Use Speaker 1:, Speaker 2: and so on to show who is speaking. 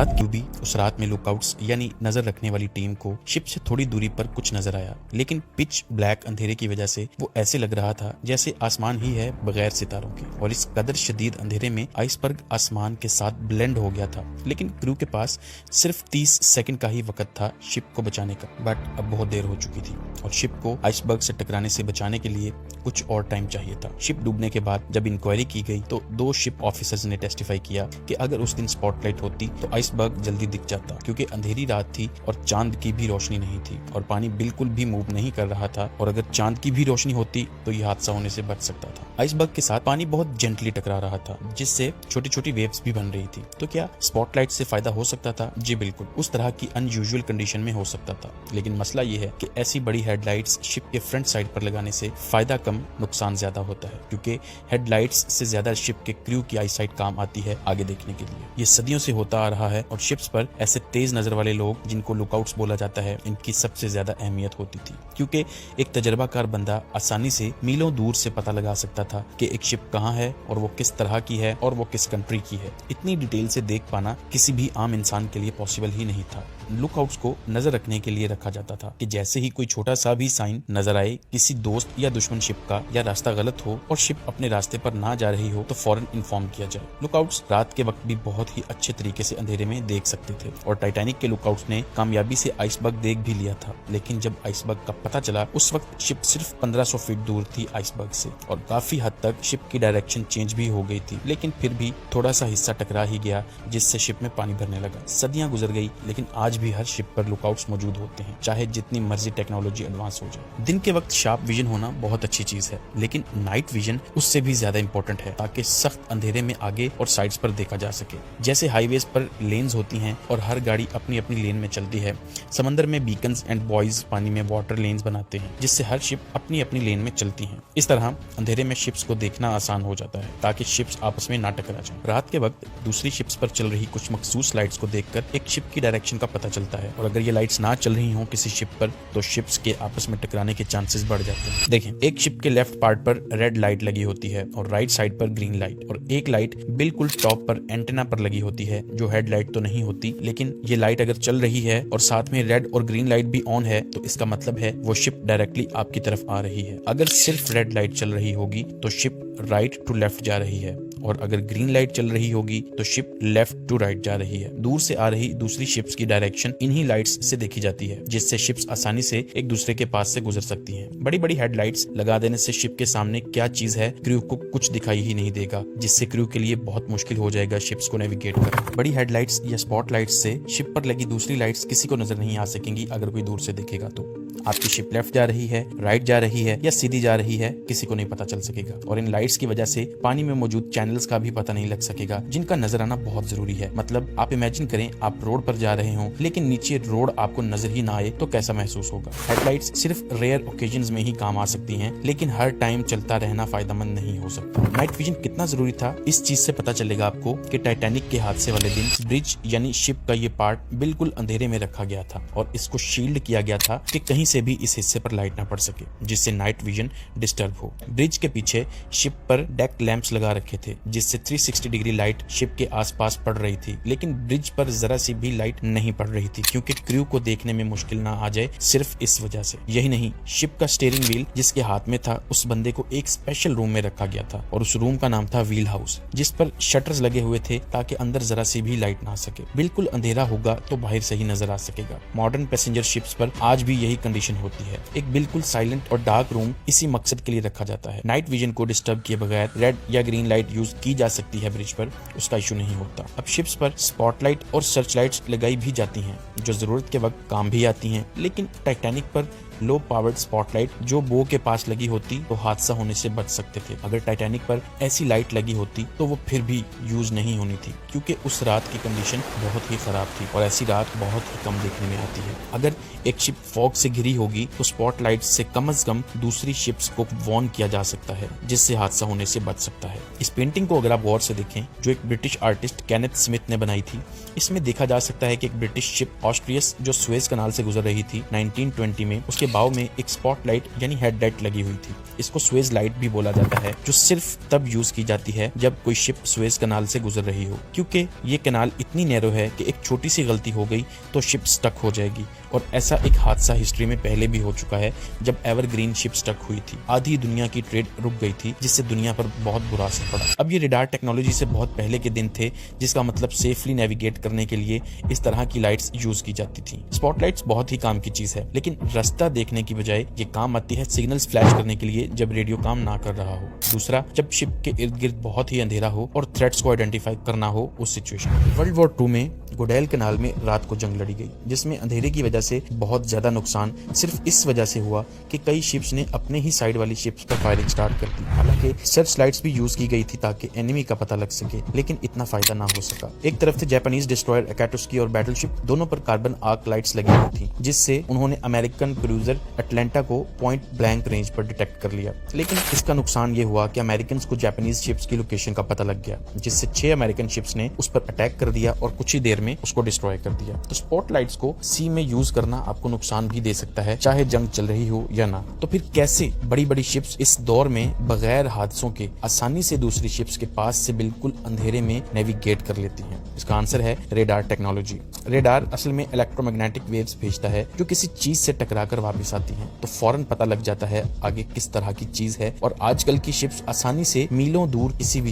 Speaker 1: रात की भी उस रात में लुकआउट्स यानी नजर रखने वाली टीम को शिप से थोड़ी दूरी पर कुछ नजर आया, लेकिन पिच ब्लैक अंधेरे की वजह से वो ऐसे लग रहा था जैसे आसमान ही है बगैर सितारों के। और इस कदर शदीद अंधेरे में आइसबर्ग आसमान के साथ ब्लेंड हो गया था, लेकिन क्रू के पास सिर्फ 30 सेकंड का ही वक्त था शिप को बचाने का। बट अब बहुत देर हो चुकी थी और शिप को आइसबर्ग से टकराने से बचाने के लिए कुछ और टाइम चाहिए था। शिप डूबने के बाद जब इंक्वायरी की गई तो 2 शिप ऑफिसर्स ने टेस्टिफाई किया कि अगर उस दिन स्पॉटलाइट होती तो आइसबर्ग जल्दी दिख जाता, क्योंकि अंधेरी रात थी और चांद की भी रोशनी नहीं थी और पानी बिल्कुल भी मूव नहीं कर रहा था, और अगर चांद की भी रोशनी होती तो यह हादसा होने से बच सकता था। आइसबर्ग के साथ पानी बहुत जेंटली टकरा रहा था, जिससे छोटी छोटी वेव्स भी बन रही थी। तो क्या स्पॉटलाइट से फायदा हो सकता था? जी बिल्कुल, उस तरह की अनयूजुअल कंडीशन में हो सकता था। लेकिन मसला ये है कि ऐसी बड़ी हेडलाइट्स शिप के फ्रंट साइड पर लगाने से फायदा कम नुकसान ज्यादा होता है, क्योंकि हेडलाइट्स से ज्यादा शिप के क्रू की आईसाइट काम आती है आगे देखने के लिए। ये सदियों से होता आ रहा है और शिप्स पर ऐसे तेज नजर वाले लोग, जिनको लुकआउट्स बोला जाता है, इनकी सबसे ज्यादा अहमियत होती थी, क्योंकि एक तजर्बाकार बंदा आसानी से मीलों दूर से पता लगा सकता था कि एक शिप कहाँ है और वो किस तरह की है और वो किस कंट्री की है। इतनी डिटेल से देख पाना किसी भी आम इंसान के लिए पॉसिबल ही नहीं था। लुकआउट्स को नजर रखने के लिए रखा जाता था कि जैसे ही कोई छोटा सा भी साइन नजर आए किसी दोस्त या दुश्मन शिप का, या रास्ता गलत हो और शिप अपने रास्ते पर ना जा रही हो, तो फौरन इन्फॉर्म किया जाए। लुकआउट्स रात के वक्त भी बहुत ही अच्छे तरीके से अंधेरे में देख सकते थे और टाइटैनिक के लुकआउट्स ने कामयाबी से आइसबर्ग देख भी लिया था। लेकिन जब आइसबर्ग का पता चला, उस वक्त शिप सिर्फ 1500 फीट दूर थी आइसबर्ग से और काफी हद तक शिप की डायरेक्शन चेंज भी हो गई थी। लेकिन फिर भी थोड़ा सा हिस्सा टकरा ही गया, जिससे शिप में पानी भरने लगा। सदियां गुजर गई, लेकिन आज भी हर शिप पर लुकआउट्स मौजूद होते हैं, चाहे जितनी मर्जी टेक्नोलॉजी एडवांस हो जाए। दिन के वक्त शार्प विजन होना बहुत अच्छी चीज है, लेकिन नाइट विजन उससे भी ज्यादा इंपॉर्टेंट है, ताकि सख्त अंधेरे में आगे और साइड्स पर देखा जा सके। जैसे हाईवेज पर लेन्स होती हैं और हर गाड़ी अपनी अपनी लेन में चलती है, समंदर में बीकन्स एंड बॉयज पानी में वाटर लेन्स बनाते हैं, जिससे हर शिप अपनी अपनी लेन में चलती हैं। इस तरह अंधेरे में शिप्स को देखना आसान हो जाता है, ताकि शिप्स आपस में ना टकरा जाएं। रात के वक्त दूसरी शिप्स पर चल रही कुछ मखसूस लाइट्स को देखकर एक शिप की डायरेक्शन का पता चलता है, और अगर ये लाइट्स ना चल रही हों किसी शिप पर, तो शिप्स के आपस में टकराने के चांसेस बढ़ जाते हैं। देखें, एक शिप के लेफ्ट पार्ट पर रेड लाइट लगी होती है और राइट साइड पर ग्रीन लाइट, और एक लाइट बिल्कुल टॉप पर एंटेना पर लगी होती है, जो हेडलाइट तो नहीं होती। लेकिन ये लाइट अगर चल रही है और साथ में रेड और ग्रीन लाइट भी ऑन है, तो इसका मतलब है वो शिप डायरेक्टली आपकी तरफ आ रही है। अगर सिर्फ रेड लाइट चल रही होगी तो शिप राइट टू लेफ्ट जा रही है, और अगर ग्रीन लाइट चल रही होगी तो शिप लेफ्ट टू राइट जा रही है। दूर से आ रही दूसरी शिप्स की डायरेक्शन इन्हीं लाइट्स से देखी जाती है, जिससे शिप्स आसानी से एक दूसरे के पास से गुजर सकती हैं। बड़ी बड़ी हेडलाइट्स लगा देने से शिप के सामने क्या चीज है क्रू को कुछ दिखाई ही नहीं देगा, जिससे क्रू के लिए बहुत मुश्किल हो जाएगा शिप्स को नेविगेट करना। बड़ी हेडलाइट्स या स्पॉट लाइट्स से शिप पर लगी दूसरी लाइट्स किसी को नजर नहीं आ सकेंगी। अगर कोई दूर से देखेगा तो आपकी शिप लेफ्ट जा रही है, राइट जा रही है या सीधी जा रही है, किसी को नहीं पता चल सकेगा। और इन लाइट्स की वजह से पानी में मौजूद चैनल्स का भी पता नहीं लग सकेगा, जिनका नजर आना बहुत जरूरी है। मतलब आप इमेजिन करें, आप रोड पर जा रहे हो लेकिन नीचे रोड आपको नजर ही ना आए, तो कैसा महसूस होगा। हेडलाइट्स सिर्फ रेयर ओकेजन्स में ही काम आ सकती हैं, लेकिन हर टाइम चलता रहना फायदेमंद नहीं हो सकता। नाइट विजन कितना जरूरी था, इस चीज से पता चलेगा आपको कि टाइटैनिक के हादसे वाले दिन ब्रिज यानी शिप का ये पार्ट बिल्कुल अंधेरे में रखा गया था और इसको शील्ड किया गया था कि कहीं से भी इस हिस्से पर लाइट ना पड़ सके, जिससे नाइट विजन डिस्टर्ब हो। ब्रिज के पीछे शिप पर डेक लैंप्स लगा रखे थे, जिससे 360 डिग्री लाइट शिप के आसपास पड़ रही थी, लेकिन ब्रिज पर जरा सी भी लाइट नहीं पड़ रही थी, क्योंकि क्रू को देखने में मुश्किल ना आ जाए सिर्फ इस वजह से। यही नहीं, शिप का स्टीयरिंग व्हील जिसके हाथ में था, उस बंदे को एक स्पेशल रूम में रखा गया था और उस रूम का नाम था व्हील हाउस, जिस पर शटर्स लगे हुए थे ताकि अंदर जरा सी भी लाइट ना आ सके। बिल्कुल अंधेरा होगा तो बाहर से ही नजर आ सकेगा। मॉडर्न पैसेंजर शिप्स पर आज भी यही कंडीशन होती है। एक बिल्कुल साइलेंट और डार्क रूम इसी मकसद के लिए रखा जाता है। नाइट विजन को डिस्टर्ब किए बगैर रेड या ग्रीन लाइट यूज की जा सकती है ब्रिज पर, उसका इशू नहीं होता। अब शिप्स पर स्पॉटलाइट और सर्च लाइट्स लगाई भी जाती हैं, जो जरूरत के वक्त काम भी आती हैं, लेकिन टाइटैनिक पर लो पावर्ड स्पॉटलाइट जो बो के पास लगी होती तो हादसा होने से बच सकते थे। अगर टाइटैनिक पर ऐसी लाइट लगी होती तो वो फिर भी यूज नहीं होनी थी, क्योंकि उस रात की कंडीशन बहुत ही खराब थी और ऐसी रात बहुत ही कम देखने में आती है। अगर एक शिप फॉग से घिरी होगी तो स्पॉटलाइट से कम दूसरी शिप्स को वार्न किया जा सकता है, जिससे हादसा होने से बच सकता है। इस पेंटिंग को अगर आप गौर से देखें, जो एक ब्रिटिश आर्टिस्ट केनेथ स्मिथ ने बनाई थी, इसमें देखा जा सकता है कि एक ब्रिटिश शिप ऑस्ट्रियस जो सुएज कनाल से गुजर रही थी 1920 में, उसके बाव में एक स्पॉटलाइट यानी हेडलाइट लगी हुई थी। इसको स्वेज लाइट भी बोला जाता है, जो सिर्फ तब यूज की जाती है जब कोई शिप स्वेज कनाल से गुजर रही हो, क्योंकि ये कनाल इतनी नैरो है कि एक छोटी सी गलती हो गई तो शिप स्टक हो जाएगी। और ऐसा एक हादसा हिस्ट्री में पहले भी हो चुका है जब एवरग्रीन शिप स्टक हुई थी। आधी दुनिया की ट्रेड रुक गई थी, जिससे दुनिया पर बहुत बुरा असर पड़ा। अब ये रेडार टेक्नोलॉजी से बहुत पहले के दिन थे, जिसका मतलब सेफली नेविगेट करने के लिए इस तरह की लाइट्स यूज की जाती थी। स्पॉटलाइट्स बहुत ही काम की चीज है, लेकिन रास्ता देखने की बजाय ये काम आती है सिग्नल्स फ्लैश करने के लिए जब रेडियो काम ना कर रहा हो। दूसरा, जब शिप के इर्द गिर्द बहुत ही अंधेरा हो और थ्रेट्स को आइडेंटिफाई करना हो उस सिचुएशन में। वर्ल्ड वॉर 2 में गोडेल कनाल में रात को जंग लड़ी गई, जिसमें अंधेरे की वजह से बहुत ज्यादा नुकसान सिर्फ इस वजह से हुआ कि कई शिप्स ने अपने ही साइड वाली शिप्स पर फायरिंग स्टार्ट कर दी। हालांकि सर्च लाइट्स भी यूज की गई थी ताकि एनिमी का पता लग सके, लेकिन इतना फायदा ना हो सका। एक तरफ थे जापानीज डिस्ट्रॉयर अकाटुस्की और बैटलशिप, दोनों पर कार्बन आर्क लाइट्स लगी हुई थी, जिससे उन्होंने अमेरिकन क्रूजर अटलांटा को पॉइंट ब्लैंक रेंज पर डिटेक्ट कर लिया। लेकिन इसका नुकसान ये हुआ कि अमेरिकन को जापानीज शिप्स की लोकेशन का पता लग गया, जिससे 6 अमेरिकन शिप्स ने उस पर अटैक कर दिया और कुछ ही देर में उसको डिस्ट्रॉय कर दिया। तो स्पॉटलाइट्स को सी में यूज करना आपको नुकसान भी दे सकता है, चाहे जंग चल रही हो या ना। तो फिर कैसे बड़ी बड़ी शिप्स इस दौर में बगैर हादसों के आसानी से दूसरी शिप्स के पास से बिल्कुल अंधेरे में नेविगेट कर लेती हैं? इसका आंसर है रेडार टेक्नोलॉजी। रेडार असल में इलेक्ट्रोमैग्नेटिक वेव्स भेजता है जो किसी चीज से टकराकर वापस आती हैं, तो फौरन पता लग जाता है आगे किस तरह की चीज है। और आजकल की शिप्स आसानी से मीलों दूर किसी भी